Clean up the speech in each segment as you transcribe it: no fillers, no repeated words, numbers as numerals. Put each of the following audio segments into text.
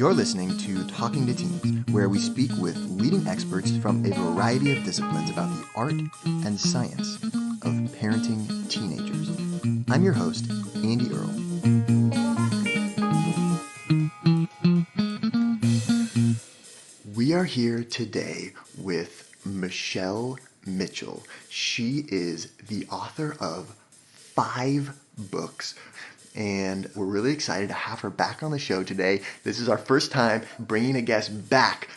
You're listening to Talking to Teens, where we speak with leading experts from a variety of disciplines about the art and science of parenting teenagers. I'm your host, Andy Earle. We are here today with Michelle Mitchell. She is the author of 5 books, and we're really excited to have her back on the show today. This is our first time bringing a guest back.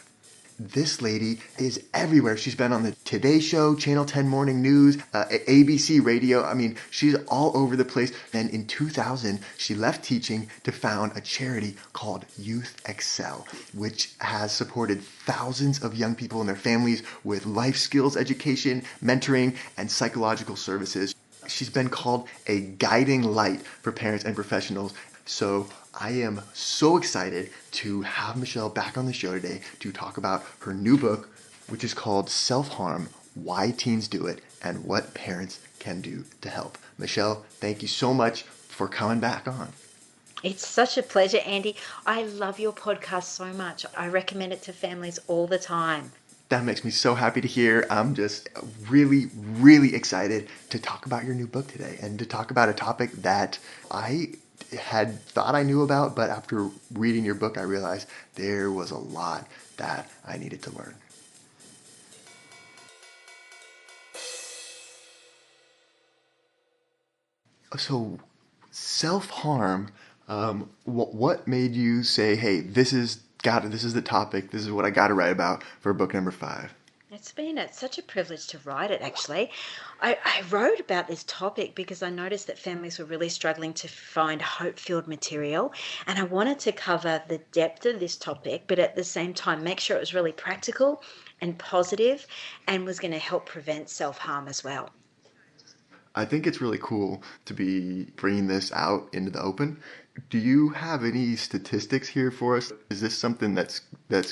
This lady is everywhere. She's been on the Today Show, Channel 10 Morning News, ABC Radio. I mean, she's all over the place. And in 2000, she left teaching to found a charity called Youth Excel, which has supported thousands of young people and their families with life skills education, mentoring, and psychological services. She's been called a guiding light for parents and professionals. So I am so excited to have Michelle back on the show today to talk about her new book, which is called Self-Harm, Why Teens Do It, and What Parents Can Do to Help. Michelle, thank you so much for coming back on. It's such a pleasure, Andy. I love your podcast so much. I recommend it to families all the time. That makes me so happy to hear. I'm just really, really excited to talk about your new book today and to talk about a topic that I had thought I knew about, but after reading your book, I realized there was a lot that I needed to learn. So, self-harm, what made you say, hey, this is the topic, this is what I got to write about for book number 5? It's been such a privilege to write it, actually. I wrote about this topic because I noticed that families were really struggling to find hope-filled material, and I wanted to cover the depth of this topic, but at the same time make sure it was really practical and positive and was going to help prevent self-harm as well. I think it's really cool to be bringing this out into the open. Do you have any statistics here for us? Is this something that's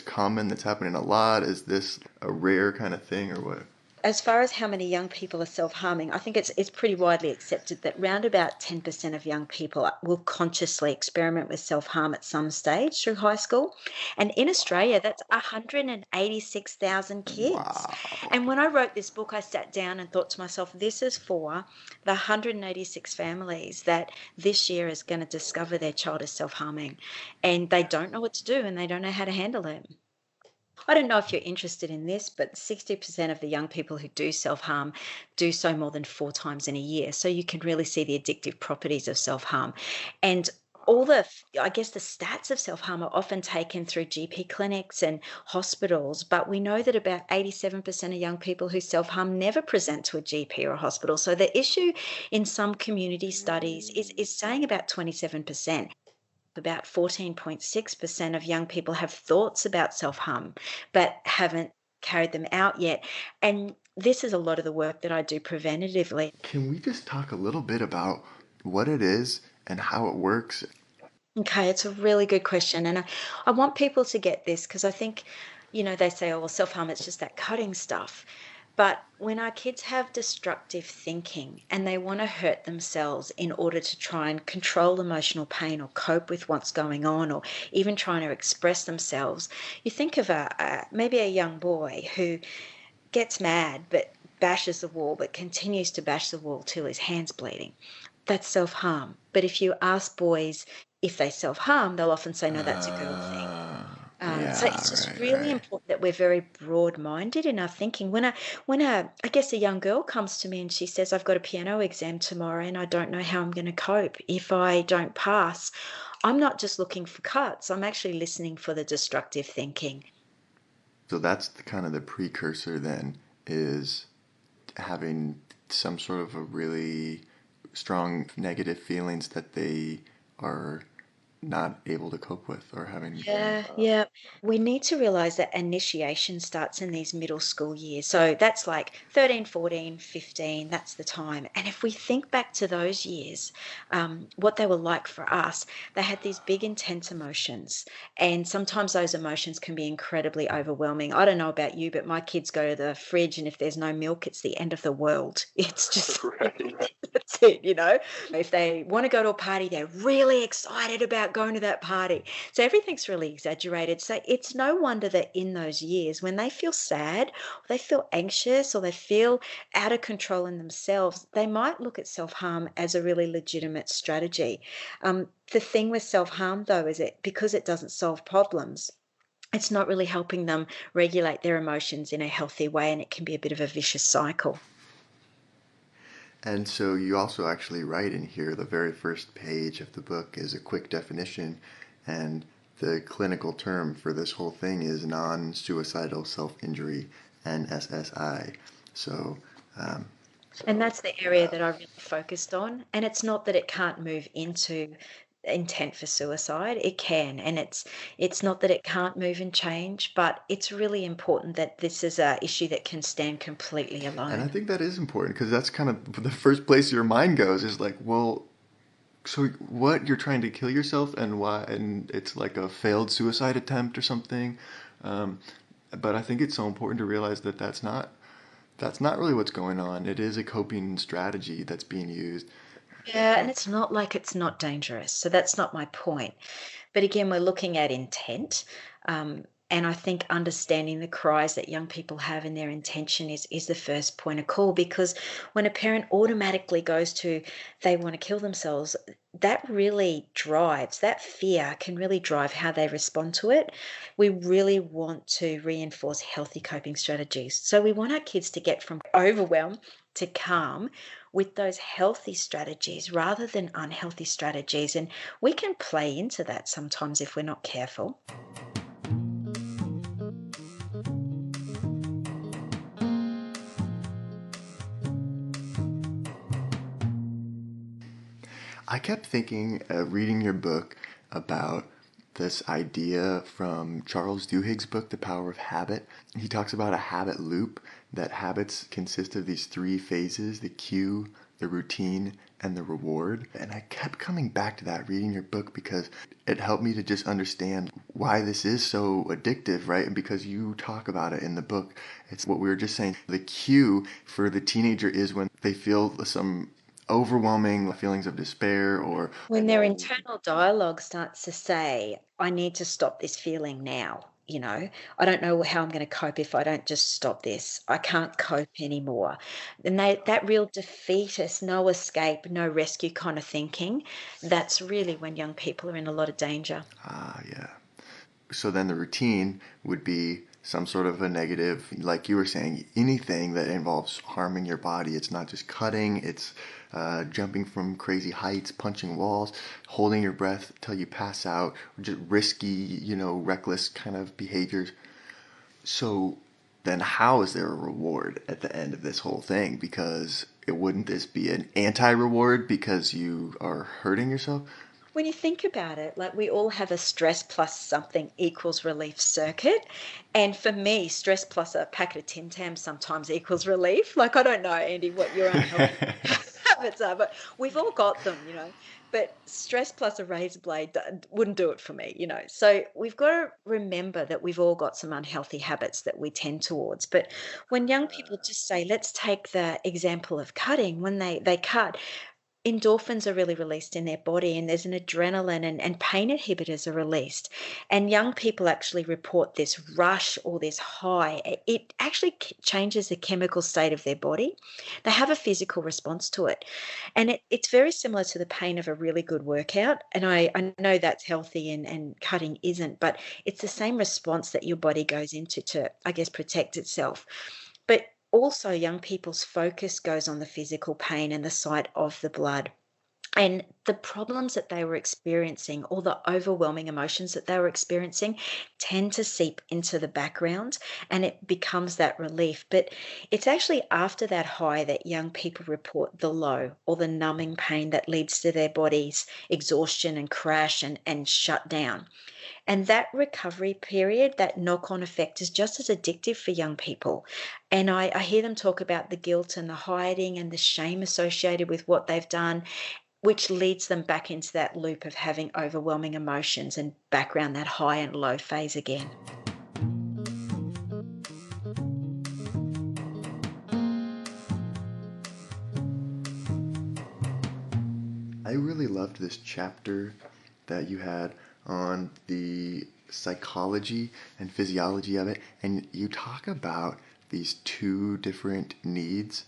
common, that's happening a lot? Is this a rare kind of thing or what? As far as how many young people are self-harming, I think it's pretty widely accepted that round about 10% of young people will consciously experiment with self-harm at some stage through high school. And in Australia, that's 186,000 kids. Wow. And when I wrote this book, I sat down and thought to myself, this is for the 186 families that this year is going to discover their child is self-harming. And they don't know what to do and they don't know how to handle it. I don't know if you're interested in this, but 60% of the young people who do self-harm do so more than 4 times in a year. So you can really see the addictive properties of self-harm. And the stats of self-harm are often taken through GP clinics and hospitals, but we know that about 87% of young people who self-harm never present to a GP or a hospital. So the issue in some community studies is saying about 27%. About 14.6% of young people have thoughts about self-harm, but haven't carried them out yet. And this is a lot of the work that I do preventatively. Can we just talk a little bit about what it is and how it works? Okay, it's a really good question. And I want people to get this because I think, they say, oh, well, self-harm, it's just that cutting stuff. But when our kids have destructive thinking and they want to hurt themselves in order to try and control emotional pain or cope with what's going on or even trying to express themselves, you think of maybe a young boy who gets mad but bashes the wall but continues to bash the wall till his hand's bleeding. That's self-harm. But if you ask boys if they self-harm, they'll often say, no, that's a girl thing. So it's just really important that we're very broad-minded in our thinking. When a young girl comes to me and she says, I've got a piano exam tomorrow and I don't know how I'm going to cope if I don't pass, I'm not just looking for cuts. I'm actually listening for the destructive thinking. So that's the precursor then, is having some sort of a really strong negative feelings that they are not able to cope with or having. Yeah. We need to realize that initiation starts in these middle school years. So that's like 13, 14, 15, that's the time. And if we think back to those years, what they were like for us, they had these big, intense emotions. And sometimes those emotions can be incredibly overwhelming. I don't know about you, but my kids go to the fridge and if there's no milk, it's the end of the world. It's just, Right. that's it, If they want to go to a party, they're really excited about going to that party. So everything's really exaggerated. So it's no wonder that in those years when they feel sad, or they feel anxious, or they feel out of control in themselves, they might look at self-harm as a really legitimate strategy. The thing with self-harm, though, is it because it doesn't solve problems, it's not really helping them regulate their emotions in a healthy way, and it can be a bit of a vicious cycle. And so you also actually write in here, the very first page of the book is a quick definition, and the clinical term for this whole thing is non-suicidal self-injury, NSSI. So, um, And that's the area that I really focused on. And it's not that it can't move into intent for suicide. It can. And it's not that it can't move and change, but it's really important that this is a issue that can stand completely and I alone. think that is important because that's kind of the first place your mind goes is like, well, so what? You're trying to kill yourself, and why? And it's like a failed suicide attempt or something. Um, but I think it's so important to realize that that's not really what's going on. It is a coping strategy that's being used. Yeah, and it's not like it's not dangerous. So that's not my point. But again, we're looking at intent. And I think understanding the cries that young people have in their intention is the first point of call, because when a parent automatically goes to they want to kill themselves, that really drives, that fear can really drive how they respond to it. We really want to reinforce healthy coping strategies. So we want our kids to get from overwhelm to calm with those healthy strategies rather than unhealthy strategies. And we can play into that sometimes if we're not careful. I kept thinking, reading your book, about this idea from Charles Duhigg's book, The Power of Habit. He talks about a habit loop, that habits consist of these three phases: the cue, the routine, and the reward. And I kept coming back to that reading your book because it helped me to just understand why this is so addictive, right? And because you talk about it in the book, it's what we were just saying. The cue for the teenager is when they feel some overwhelming feelings of despair or When their internal dialogue starts to say, I need to stop this feeling now. I don't know how I'm going to cope if I don't just stop this. I can't cope anymore. And that real defeatist, no escape, no rescue kind of thinking, that's really when young people are in a lot of danger. yeah. So then the routine would be some sort of a negative, like you were saying, anything that involves harming your body. It's not just cutting, it's jumping from crazy heights, punching walls, holding your breath till you pass out, just risky, reckless kind of behaviors. So then how is there a reward at the end of this whole thing? Because it wouldn't this be an anti-reward because you are hurting yourself? When you think about it, like we all have a stress plus something equals relief circuit. And for me, stress plus a packet of Tim Tams sometimes equals relief. Like, I don't know, Andy, what your unhealthy habits are, but we've all got them. But stress plus a razor blade wouldn't do it for me. So we've got to remember that we've all got some unhealthy habits that we tend towards. But when young people just say, let's take the example of cutting, when they cut, endorphins are really released in their body, and there's an adrenaline and pain inhibitors are released, and young people actually report this rush or this high. It actually changes the chemical state of their body. They have a physical response to it, and it's very similar to the pain of a really good workout. And I know that's healthy and cutting isn't, but it's the same response that your body goes into to, I guess, protect itself. But also, young people's focus goes on the physical pain and the sight of the blood. And the problems that they were experiencing, or the overwhelming emotions that they were experiencing, tend to seep into the background, and it becomes that relief. But it's actually after that high that young people report the low or the numbing pain that leads to their bodies exhaustion and crash and shut down. And that recovery period, that knock on effect, is just as addictive for young people. And I hear them talk about the guilt and the hiding and the shame associated with what they've done, which leads them back into that loop of having overwhelming emotions and background that high and low phase again. I really loved this chapter that you had on the psychology and physiology of it, and you talk about these two different needs,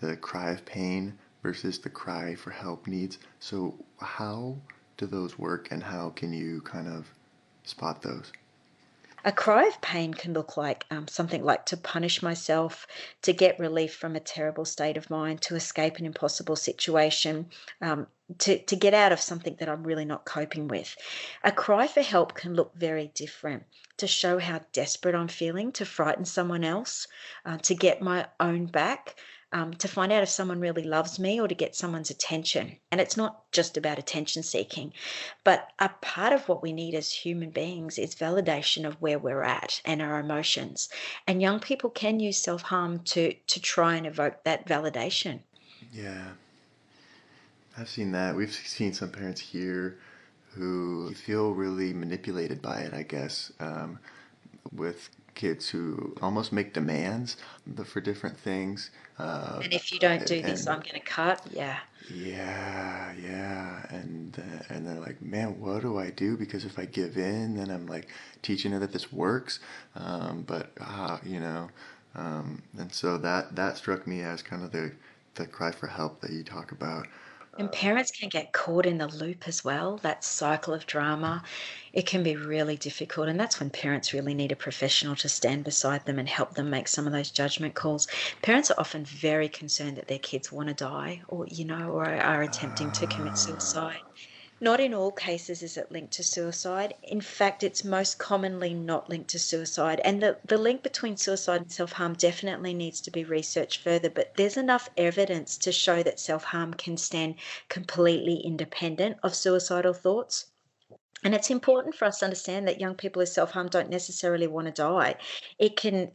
the cry of pain versus the cry for help needs. So how do those work, and how can you kind of spot those? A cry of pain can look like something like to punish myself, to get relief from a terrible state of mind, to escape an impossible situation, to get out of something that I'm really not coping with. A cry for help can look very different, to show how desperate I'm feeling, to frighten someone else, to get my own back. To find out if someone really loves me or to get someone's attention. And it's not just about attention seeking, but a part of what we need as human beings is validation of where we're at and our emotions. And young people can use self-harm to try and evoke that validation. Yeah, I've seen that. We've seen some parents here who feel really manipulated by it, I guess, with kids who almost make demands for different things. And if you don't do this, And I'm going to cut. Yeah. yeah, yeah, and they're like, man, what do I do? Because if I give in, then I'm like teaching her that this works, but and so that struck me as kind of the cry for help that you talk about. And parents can get caught in the loop as well, that cycle of drama. It can be really difficult. And that's when parents really need a professional to stand beside them and help them make some of those judgment calls. Parents are often very concerned that their kids want to die or are attempting to commit suicide. Not in all cases is it linked to suicide. In fact, it's most commonly not linked to suicide. And the link between suicide and self harm definitely needs to be researched further. But there's enough evidence to show that self harm can stand completely independent of suicidal thoughts. And it's important for us to understand that young people who self harm don't necessarily want to die. It can,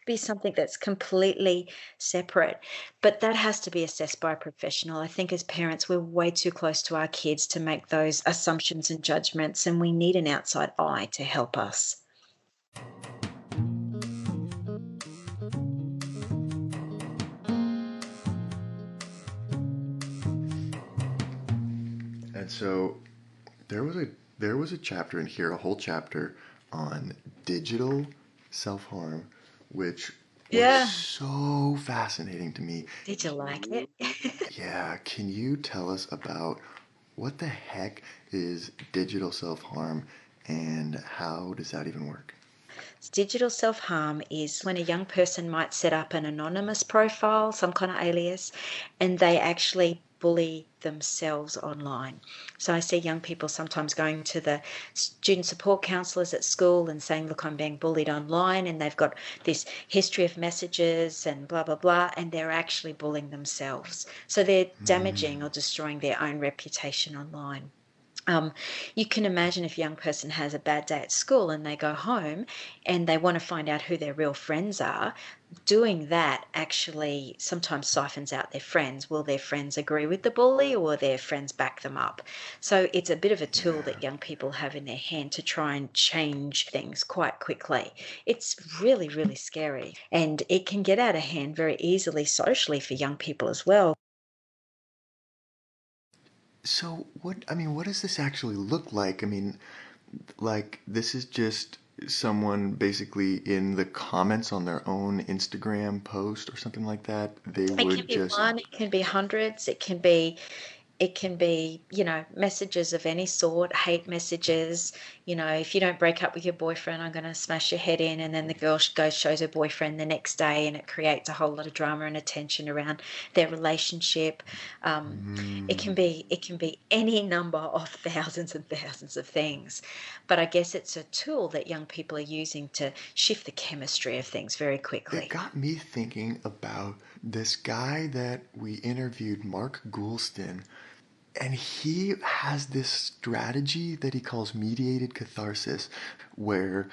be something that's completely separate, but that has to be assessed by a professional. I think as parents, we're way too close to our kids to make those assumptions and judgments, and we need an outside eye to help us. And so there was a there was a chapter in here, a whole chapter on digital self harm, which was Yeah. so fascinating to me. Did you like it? Yeah, can you tell us about what the heck is digital self harm and how does that even work? Digital self harm is when a young person might set up an anonymous profile, some kind of alias, and they actually bully themselves online. So I see young people sometimes going to the student support counselors at school and saying, look, I'm being bullied online, and they've got this history of messages and blah, blah, blah, and they're actually bullying themselves. So they're damaging or destroying their own reputation online. You can imagine if a young person has a bad day at school and they go home and they want to find out who their real friends are, doing that actually sometimes siphons out their friends. Will their friends agree with the bully, or will their friends back them up? So it's a bit of a tool Yeah. that young people have in their hand to try and change things quite quickly. It's really, really scary, and it can get out of hand very easily socially for young people as well. So what does this actually look like? I mean, like this is just someone basically in the comments on their own Instagram post or something like that. They It can would be just one, it can be hundreds, it can be messages of any sort, hate messages. If you don't break up with your boyfriend, I'm going to smash your head in. And then the girl goes, shows her boyfriend the next day, and it creates a whole lot of drama and attention around their relationship. Um, it can be any number of thousands and thousands of things. But I guess it's a tool that young people are using to shift the chemistry of things very it quickly. got me thinking about this guy that we interviewed, Mark Goulston, and he has this strategy that he calls mediated catharsis, where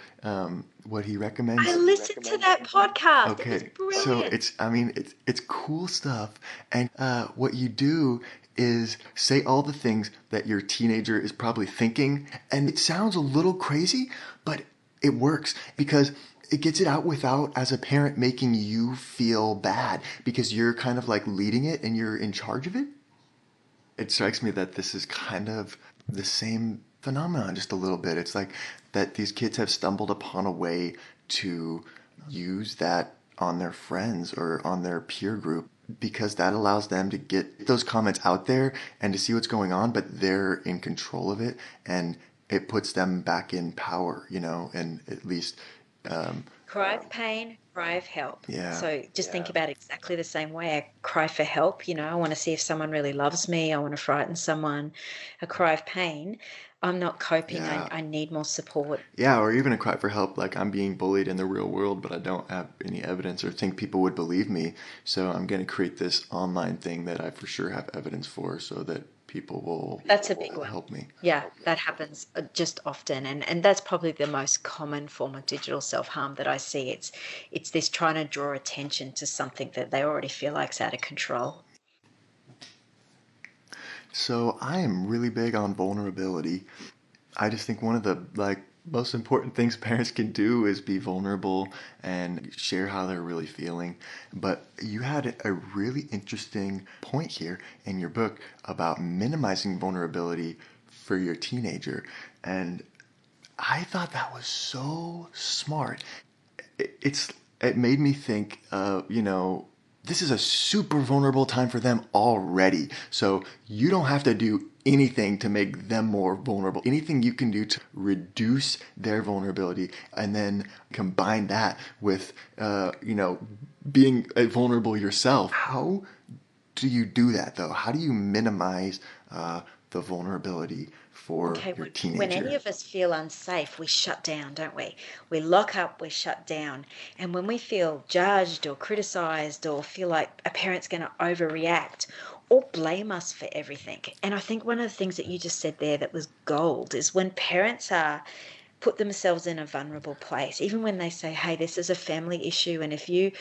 what he I recommends. listened to that podcast. It was Okay, so brilliant. it's cool stuff, and what you do is say all the things that your teenager is probably thinking, and it sounds a little crazy, but it works because it gets it out without, as a parent, making you feel bad because you're kind of like leading it and you're in charge of it. It strikes me that this is kind of the same phenomenon just a little bit. It's like that these kids have stumbled upon a way to use that on their friends or on their peer group because that allows them to get those comments out there and to see what's going on, but they're in control of it and it puts them back in power, and at least, um, Cry of pain, cry of help. yeah, So just think about exactly the same way. A cry for help, I want to see if someone really loves me. I want to frighten someone. A cry of pain, I'm not coping. I, yeah, I need more support. yeah, or even a cry for help, like I'm being bullied in the real world, but I don't have any evidence or think people would believe me. So I'm going to create this online thing that I for sure have evidence for so that people will That's a big one. help me. Yeah, that happens just often, and that's probably the most common form of digital self-harm that I see. It's this trying to draw attention to something that they already feel like's out of control. So I am really big on vulnerability. I just think one of the most important things parents can do is be vulnerable and share how they're really feeling. But you had a really interesting point here in your book about minimizing vulnerability for your teenager. And I thought that was so smart. It made me think, this is a super vulnerable time for them already. So you don't have to do anything to make them more vulnerable. Anything you can do to reduce their vulnerability, and then combine that with, being vulnerable yourself. How do you do that though? How do you minimize the vulnerability for Okay, your when any teenager? of us feel unsafe, we shut down, don't we? We lock up, we shut down. And when we feel judged or criticized or feel like a parent's going to overreact or blame us for everything. And I think one of the things that you just said there that was gold is when parents are put themselves in a vulnerable place, even when they say, hey, this is a family issue, and if you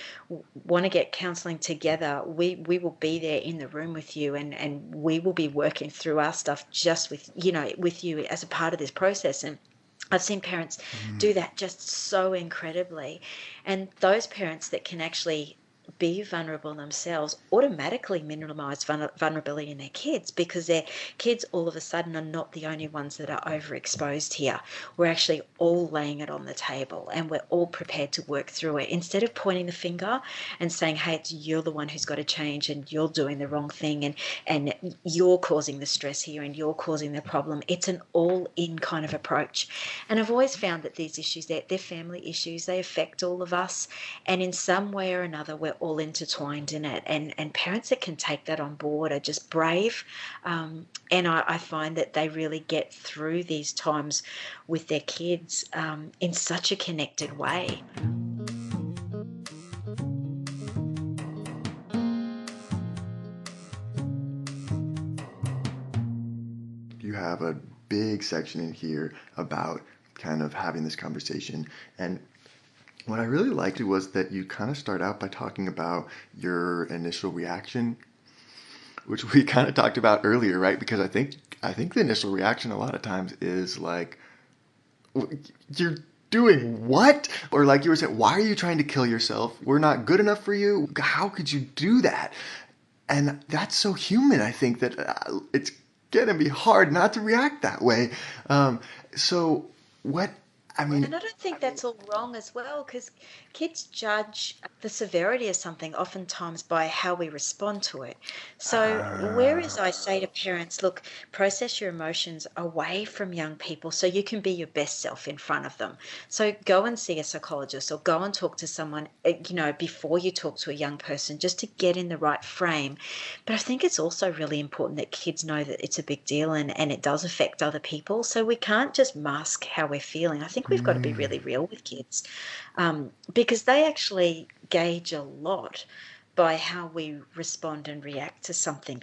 want to get counseling together, we will be there in the room with you, and we will be working through our stuff just with you as a part of this process. And I've seen parents do that just so incredibly. And those parents that can actually be vulnerable themselves automatically minimize vulnerability in their kids, because their kids all of a sudden are not the only ones that are overexposed here. We're actually all laying it on the table and we're all prepared to work through it, instead of pointing the finger and saying, hey, it's you're the one who's got to change and you're doing the wrong thing, and you're causing the stress here and you're causing the problem. It's an all in kind of approach. And I've always found that these issues, they're family issues, they affect all of us, and in some way or another we're all intertwined in it. And parents that can take that on board are just brave. And I find that they really get through these times with their kids in such a connected way. You have a big section in here about kind of having this conversation. And what I really liked was that you kind of start out by talking about your initial reaction, which we kind of talked about earlier, right? Because I think the initial reaction a lot of times is like, you're doing what? Or like you were saying, why are you trying to kill yourself? We're not good enough for you. How could you do that? And that's so human. I think that it's gonna be hard not to react that way. So what? I mean, And I don't think that's all wrong as well, because kids judge the severity of something oftentimes by how we respond to it. So, whereas I say to parents, look, process your emotions away from young people so you can be your best self in front of them. So, go and see a psychologist or go and talk to someone, before you talk to a young person, just to get in the right frame. But I think it's also really important that kids know that it's a big deal, and it does affect other people. So, we can't just mask how we're feeling. I think we've got to be really real with kids, because they actually gauge a lot by how we respond and react to something.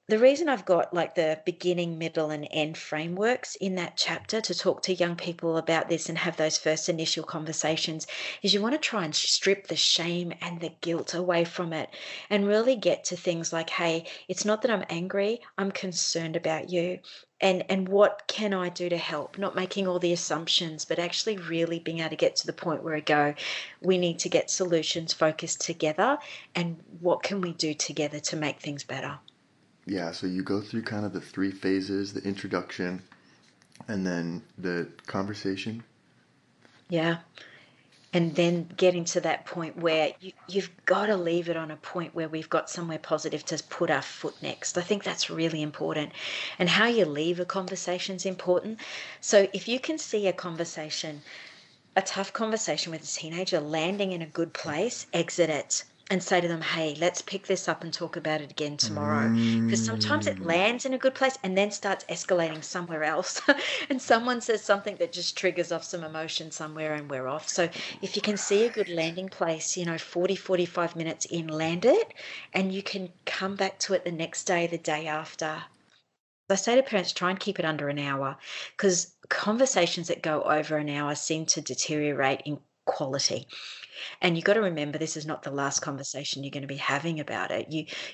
The reason I've got like the beginning, middle, and end frameworks in that chapter to talk to young people about this and have those first initial conversations is you want to try and strip the shame and the guilt away from it and really get to things like, hey, it's not that I'm angry, I'm concerned about you. And what can I do to help? Not making all the assumptions, but actually really being able to get to the point where I go, we need to get solutions focused together, and what can we do together to make things better? yeah. So you go through kind of the three phases: the introduction, And then the conversation. Yeah. And then getting to that point where you've got to leave it on a point where we've got somewhere positive to put our foot next. I think that's really important. And how you leave a conversation is important. So if you can see a tough conversation with a teenager landing in a good place, exit it and say to them, hey, let's pick this up and talk about it again tomorrow. Because sometimes it Mm. lands in a good place and then starts escalating somewhere else. And someone says something that just triggers off some emotion somewhere and we're off. So if you can see a good landing place, 40, 45 minutes in, land it, and you can come back to it the next day, the day after. I say to parents, try and keep it under an hour because conversations that go over an hour seem to deteriorate in quality. And you've got to remember this is not the last conversation you're going to be having about it.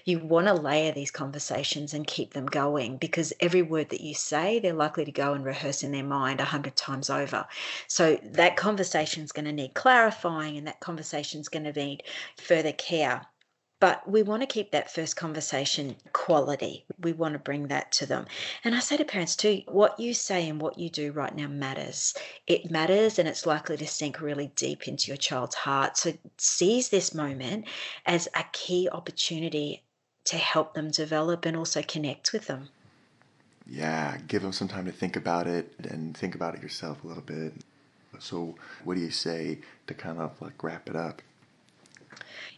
You want to layer these conversations and keep them going because every word that you say, they're likely to go and rehearse in their mind 100 times over. So that conversation is going to need clarifying and that conversation is going to need further care. But we want to keep that first conversation quality. We want to bring that to them. And I say to parents too, what you say and what you do right now matters. It matters and it's likely to sink really deep into your child's heart. So seize this moment as a key opportunity to help them develop and also connect with them. Yeah, give them some time to think about it and think about it yourself a little bit. So, what do you say to kind of like wrap it up?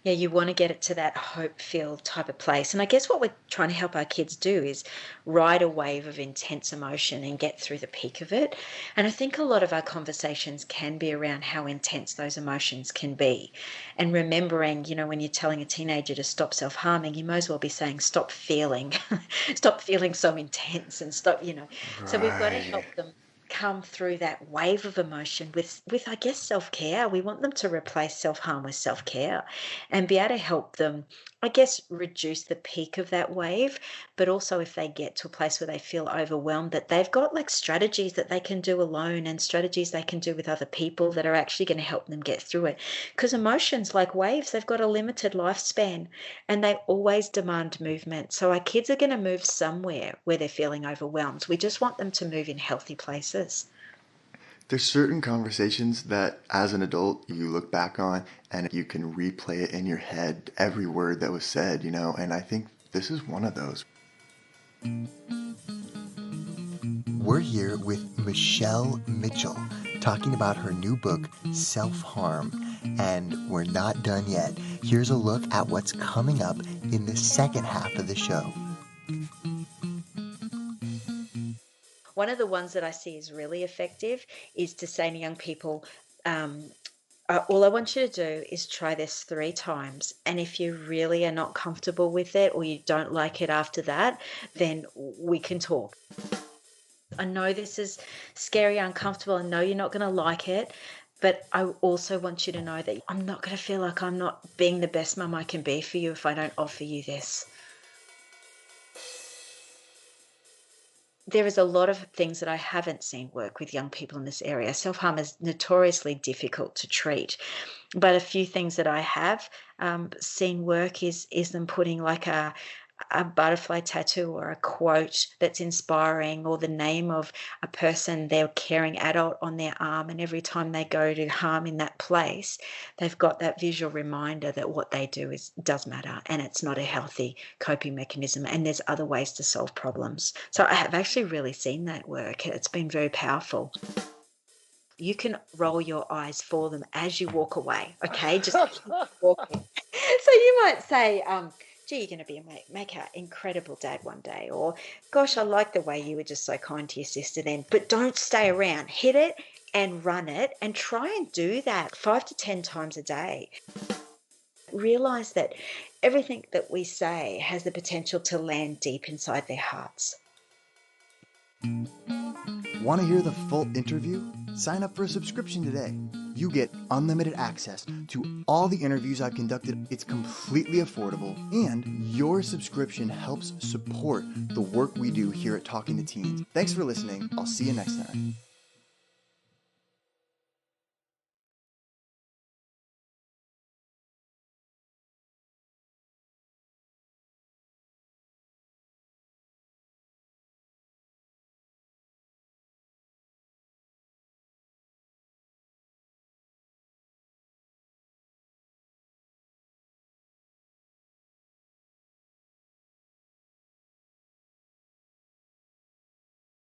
Yeah, you want to get it to that hope-filled type of place. And I guess what we're trying to help our kids do is ride a wave of intense emotion and get through the peak of it. And I think a lot of our conversations can be around how intense those emotions can be. And remembering, when you're telling a teenager to stop self-harming, you might as well be saying, stop feeling, stop feeling so intense and stop. So we've got to Right. help them come through that wave of emotion with I guess self-care. We want them to replace self-harm with self-care and be able to help them, I guess, reduce the peak of that wave. But also, if they get to a place where they feel overwhelmed, that they've got like strategies that they can do alone and strategies they can do with other people that are actually going to help them get through it. Because emotions, like waves, they've got a limited lifespan and they always demand movement. So our kids are going to move somewhere where they're feeling overwhelmed. We just want them to move in healthy places. There's certain conversations that as an adult you look back on and you can replay it in your head, every word that was said, and I think this is one of those. We're here with Michelle Mitchell talking about her new book, Self-Harm, and we're not done yet. Here's a look at what's coming up in the second half of the show. One of the ones that I see is really effective is to say to young people, um, all I want you to do is try this 3 times. And if you really are not comfortable with it or you don't like it after that, then we can talk. I know this is scary, uncomfortable. I know you're not going to like it. But I also want you to know that I'm not going to feel like I'm not being the best mum I can be for you if I don't offer you this. There is a lot of things that I haven't seen work with young people in this area. Self-harm is notoriously difficult to treat, but a few things that I have seen work is them putting like a butterfly tattoo or a quote that's inspiring or the name of a person, their caring adult on their arm. And every time they go to harm in that place, they've got that visual reminder that what they do does matter and it's not a healthy coping mechanism. And there's other ways to solve problems. So I have actually really seen that work. It's been very powerful. You can roll your eyes for them as you walk away. Okay, just keep walking. So you might say, gee, you're going to make an incredible dad one day. Or, gosh, I like the way you were just so kind to your sister then. But don't stay around. Hit it and run it and try and do that 5 to 10 times a day. Realize that everything that we say has the potential to land deep inside their hearts. Want to hear the full interview? Sign up for a subscription today. You get unlimited access to all the interviews I've conducted. It's completely affordable, and your subscription helps support the work we do here at Talking to Teens. Thanks for listening. I'll see you next time.